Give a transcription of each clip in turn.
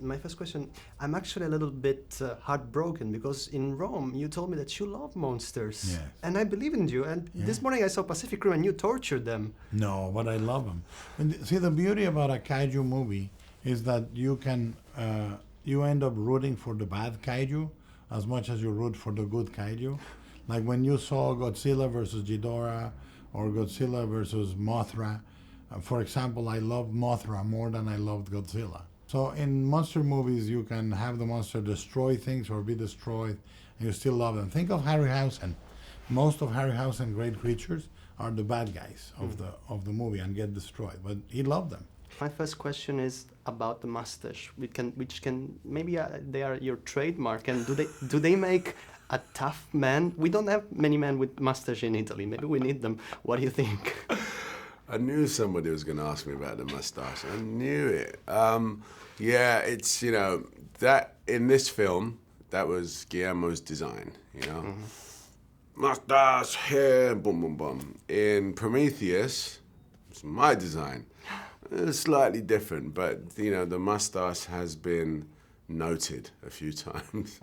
My first question, I'm actually a little bit heartbroken because in Rome you told me that you love monsters. Yes. And I believe in you. And this morning I saw Pacific Rim and you tortured them. No, but I love them. And see, the beauty about a kaiju movie is that you can, you end up rooting for the bad kaiju as much as you root for the good kaiju. Like when you saw Godzilla versus Ghidorah or Godzilla versus Mothra, for example, I loved Mothra more than I loved Godzilla. So in monster movies, you can have the monster destroy things or be destroyed, and you still love them. Think of Harryhausen. Most of Harryhausen's great creatures are the bad guys of the movie and get destroyed, but he loved them. My first question is about the mustache, which can maybe they are your trademark. And do they make a tough man? We don't have many men with mustache in Italy. Maybe we need them. What do you think? I knew somebody was going to ask me about the mustache. I knew it. Yeah, it's, that in this film, that was Guillermo's design, Mustache, hair, boom, boom, boom. In Prometheus, it's my design. It's slightly different, but, the mustache has been noted a few times.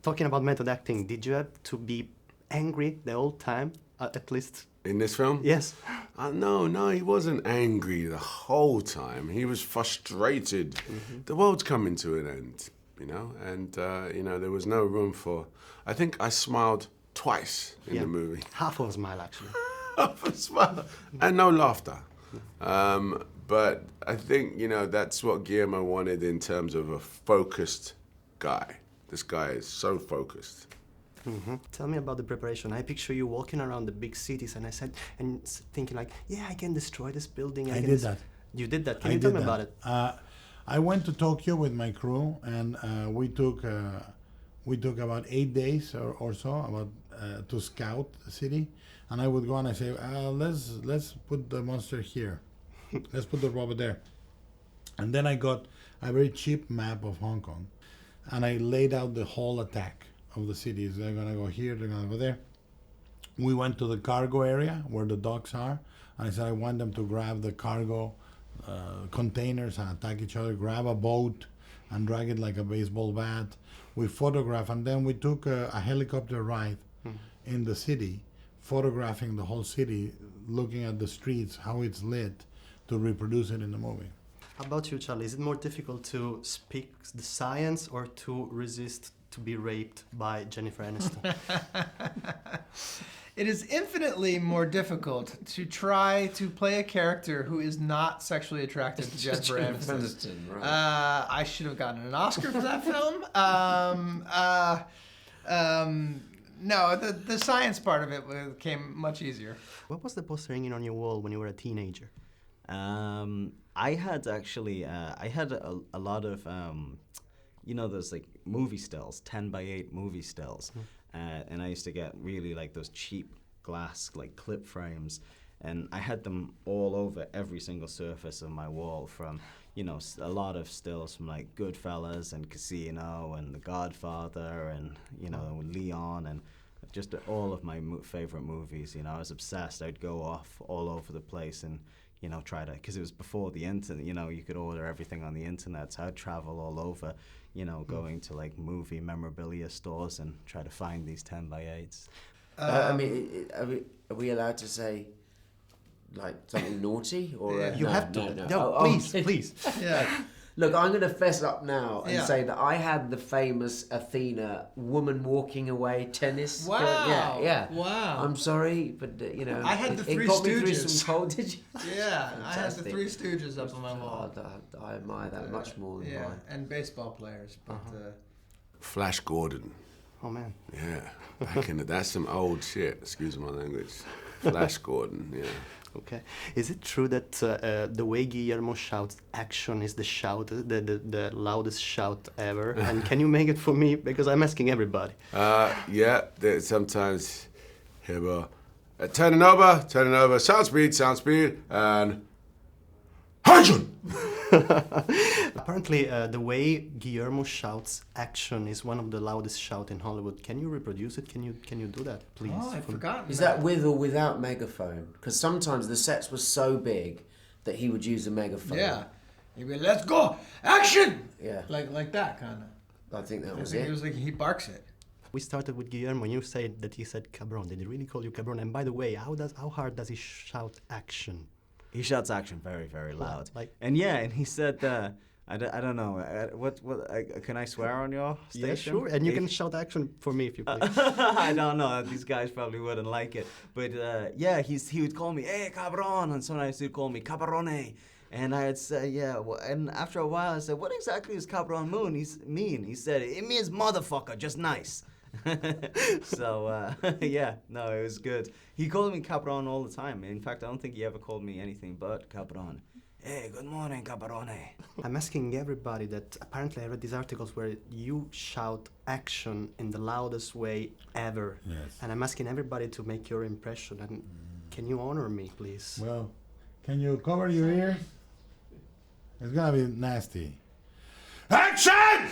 Talking about method acting, did you have to be angry the whole time, at least? In this film? Yes. No, he wasn't angry the whole time. He was frustrated. The world's coming to an end, and, there was no room for... I think I smiled twice in the movie. Half of a smile, actually. Half a smile. And no laughter. But I think, that's what Guillermo wanted in terms of a focused guy. This guy is so focused. Tell me about the preparation. I picture you walking around the big cities, and thinking like, yeah, I can destroy this building. I did that. You did that. Can you tell me about it? I went to Tokyo with my crew, and we took about 8 days or so to scout the city. And I would go and I say, let's put the monster here, let's put the robot there. And then I got a very cheap map of Hong Kong, and I laid out the whole attack of the cities. They're gonna go here, they're gonna go there. We went to the cargo area where the docks are, and I said I want them to grab the cargo containers and attack each other, grab a boat and drag it like a baseball bat. We photographed, and then we took a helicopter ride in the city, photographing the whole city, looking at the streets, how it's lit, to reproduce it in the movie. How about you, Charlie? Is it more difficult to speak the science or to resist to be raped by Jennifer Aniston? It is infinitely more difficult to try to play a character who is not sexually attracted to Jennifer Aniston. Right. I should have gotten an Oscar for that film. No, the science part of it came much easier. What was the poster hanging on your wall when you were a teenager? I had actually, a lot of, those like movie stills, 10x8 movie stills. And I used to get really like those cheap glass like clip frames, and I had them all over every single surface of my wall, from, a lot of stills from like Goodfellas and Casino and The Godfather and, Leon, and just all of my favorite movies. I was obsessed. I'd go off all over the place and, try to, because it was before the internet, you could order everything on the internet, so I'd travel all over, going to like movie memorabilia stores and try to find these 10x8s. Are we allowed to say like something naughty or? You have to. No, please. Yeah. Look, I'm going to fess up now and say that I had the famous Athena woman walking away tennis. Wow. Yeah. Wow. I'm sorry, but I had the Three it got me through Stooges. some cold. Did you? Yeah, Fantastic. I had the Three Stooges up on my wall. I admire that much more than mine. And baseball players, but. Flash Gordon. Oh, man. Yeah, that's some old shit, excuse my language. Flash Gordon, yeah. Okay. Is it true that the way Guillermo shouts action is the loudest shout ever? And can you make it for me? Because I'm asking everybody. Yeah, sometimes here we are. Turning over, sound speed, and action! Apparently, the way Guillermo shouts action is one of the loudest shouts in Hollywood. Can you reproduce it? Can you do that, please? Oh, I've forgotten. Is that with or without megaphone? Because sometimes the sets were so big that he would use a megaphone. Yeah. He'd be, let's go, action! Yeah. Like that kind of. I think that I was think it. it was like he barks it. We started with Guillermo, and you said that he said cabron. Did he really call you cabron? And by the way, how hard does he shout action? He shouts action very, very loud. Like- and yeah, and he said, I don't know, can I swear on your station? Yeah, sure. And you can shout action for me if you please. I don't know. These guys probably wouldn't like it. But yeah, he would call me, hey, cabron. And sometimes he'd call me cabrone. And I'd say, yeah. And after a while, I said, what exactly does cabron mean? He said, it means motherfucker, just nice. So, yeah, no, it was good. He called me cabron all the time. In fact, I don't think he ever called me anything but cabron. Hey, good morning, cabrone. I'm asking everybody that apparently I read these articles where you shout action in the loudest way ever. Yes. And I'm asking everybody to make your impression. And can you honor me, please? Well, can you cover your ears? It's gonna be nasty. Action!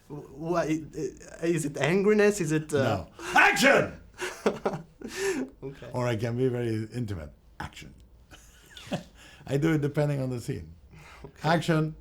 What, is it angriness? Is it... No. Action! Okay. Or I can be very intimate. Action. I do it depending on the scene. Action.